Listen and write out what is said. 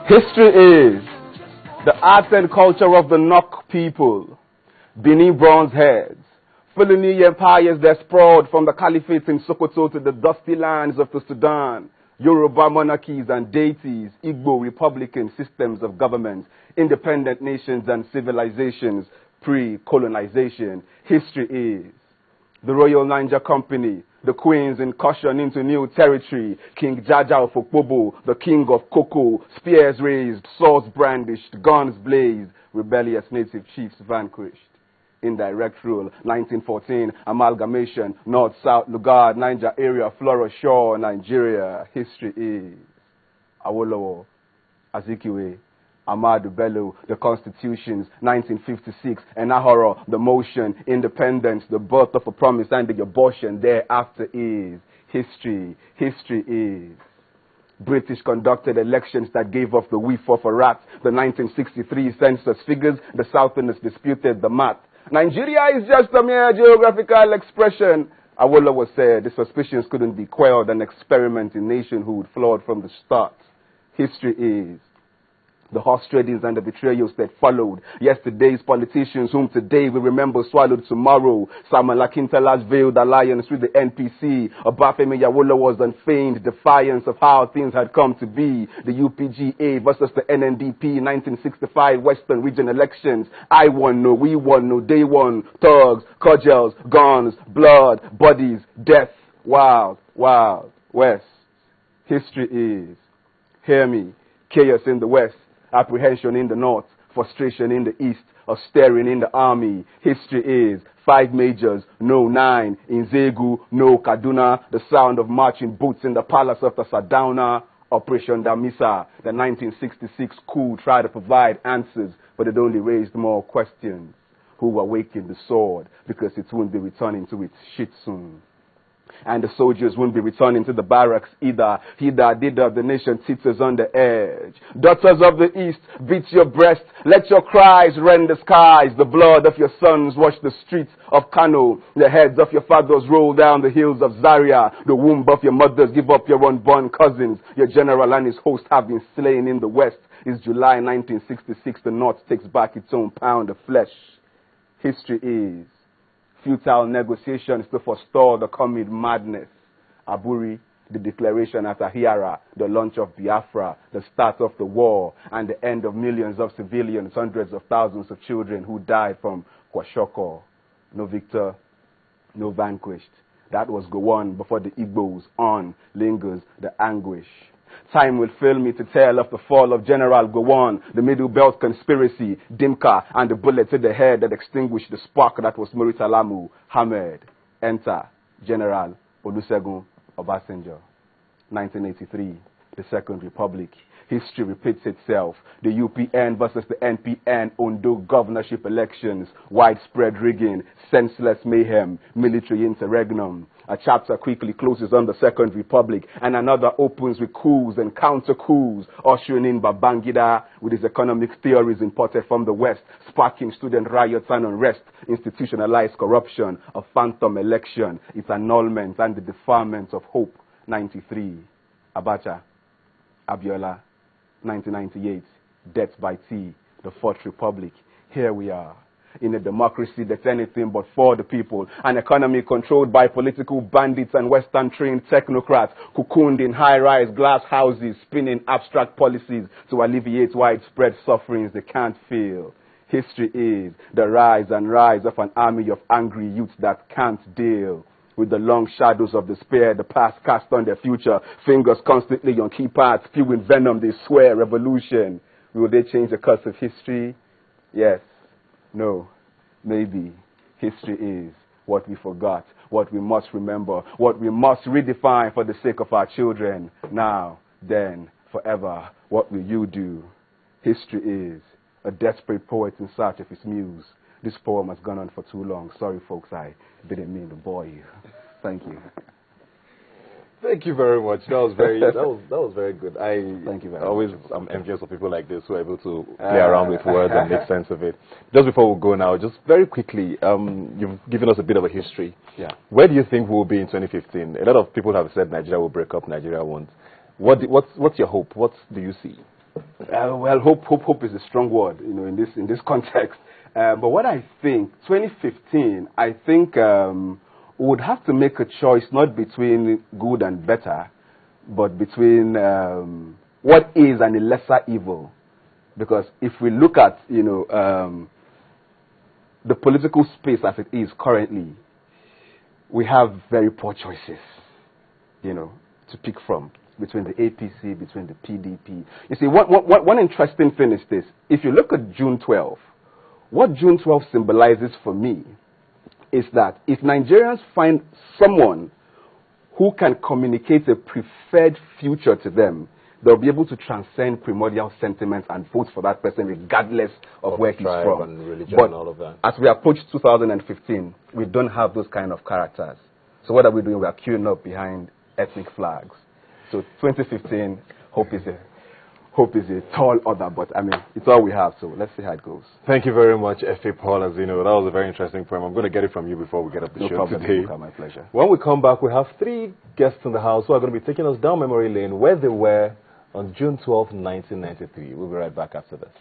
History is the art and culture of the Nok people, Benin bronze heads, Fulani empires that sprawled from the caliphate in Sokoto to the dusty lands of the Sudan, Yoruba monarchies and deities, Igbo republican systems of government, independent nations and civilizations, pre-colonization. History is the Royal Niger Company, the Queen's incursion into new territory, King Jaja of Okpobo, the King of Cocoa, spears raised, swords brandished, guns blazed, rebellious native chiefs vanquished. Indirect rule, 1914, amalgamation, North-South, Lugard, Niger area, Flora Shore, Nigeria. History is Awolowo, Azikiwe, Ahmadu Bello, the Constitutions, 1956, Enahoro, the motion, independence, the birth of a promise and the abortion thereafter is history. History is British conducted elections that gave off the whiff of a rat. The 1963 census figures, the Southerners disputed the math. Nigeria is just a mere geographical expression. Awolowo said the suspicions couldn't be quelled, an experiment in nationhood flawed from the start. History is the horse tradings and the betrayals that followed. Yesterday's politicians whom today we remember swallowed tomorrow. Samuel Akintala's veiled alliance with the NPC. Obafemi Awolowo's unfeigned defiance of how things had come to be. The UPGA versus the NNDP 1965 Western Region elections. I won, no, we won, no, they won. Thugs, cudgels, guns, blood, bodies, death. Wild, wild, West. History is, hear me, chaos in the West, apprehension in the north, frustration in the east, or staring in the army. History is 5 majors, no 9. In Zegu, no Kaduna, the sound of marching boots in the palace of the Sardauna. Operation Damisa, the 1966 coup tried to provide answers, but it only raised more questions. Who awakened the sword? Because it won't be returning to its shit soon. And the soldiers won't be returning to the barracks either. He that did of the nation teeters on the edge. Daughters of the east, beat your breast. Let your cries rend the skies. The blood of your sons wash the streets of Kano. The heads of your fathers roll down the hills of Zaria. The womb of your mothers give up your unborn cousins. Your general and his host have been slain in the west. It's July 1966. The north takes back its own pound of flesh. History is futile negotiations to forestall the coming madness. Aburi, the declaration at Ahiara, the launch of Biafra, the start of the war, and the end of millions of civilians, hundreds of thousands of children who died from Kwashoko. No victor, no vanquished. That was Gowon before the Igbos. On lingers the anguish. Time will fail me to tell of the fall of General Gowon, the Middle Belt conspiracy, Dimka, and the bullet to the head that extinguished the spark that was Muritalamu, Hamed. Enter General Olusegun Obasanjo. 1983, the Second Republic. History repeats itself. The UPN versus the NPN Ondo governorship elections, widespread rigging, senseless mayhem, military interregnum. A chapter quickly closes on the Second Republic, and another opens with coups and counter-coups, ushering in Babangida with his economic theories imported from the West, sparking student riots and unrest, institutionalized corruption, a phantom election, its annulment and the deferment of hope. 93, Abacha, Abiola, 1998, death by tea, the Fourth Republic. Here we are, in a democracy that's anything but for the people, an economy controlled by political bandits and Western-trained technocrats, cocooned in high-rise glass houses, spinning abstract policies to alleviate widespread sufferings they can't feel. History is the rise and rise of an army of angry youths that can't deal with the long shadows of despair, the past cast on their future, fingers constantly on keypads, spewing venom, they swear revolution. Will they change the course of history? Yes. No. Maybe. History is what we forgot, what we must remember, what we must redefine for the sake of our children. Now, then, forever, what will you do? History is a desperate poet in search of his muse. This poem has gone on for too long. Sorry, folks, I didn't mean to bore you. Thank you. Thank you very much. That was very that was very good. Thank you very much. I'm envious of people like this who are able to play around with words and make sense of it. Just before we go now, just very quickly, you've given us a bit of a history. Yeah. Where do you think we'll be in 2015? A lot of people have said Nigeria will break up, Nigeria won't. What's your hope? What do you see? Well, hope is a strong word, in this context. But what I think, 2015, I think we would have to make a choice not between good and better, but between what is and a lesser evil. Because if we look at, the political space as it is currently, we have very poor choices, to pick from, between the APC, between the PDP. You see, one interesting thing is this. If you look at June 12, what June 12 symbolizes for me is that if Nigerians find someone who can communicate a preferred future to them, they'll be able to transcend primordial sentiments and vote for that person regardless of where he's from. And religion but and all of that. As we approach 2015, we don't have those kind of characters. So what are we doing? We are queuing up behind ethnic flags. So 2015, hope is a tall order, but it's all we have, so let's see how it goes. Thank you very much, F.A. Paul. As you know, that was a very interesting poem. I'm going to get it from you before we get up the show today. No problem, my pleasure. When we come back, we have 3 guests in the house who are going to be taking us down memory lane where they were on June 12, 1993. We'll be right back after this.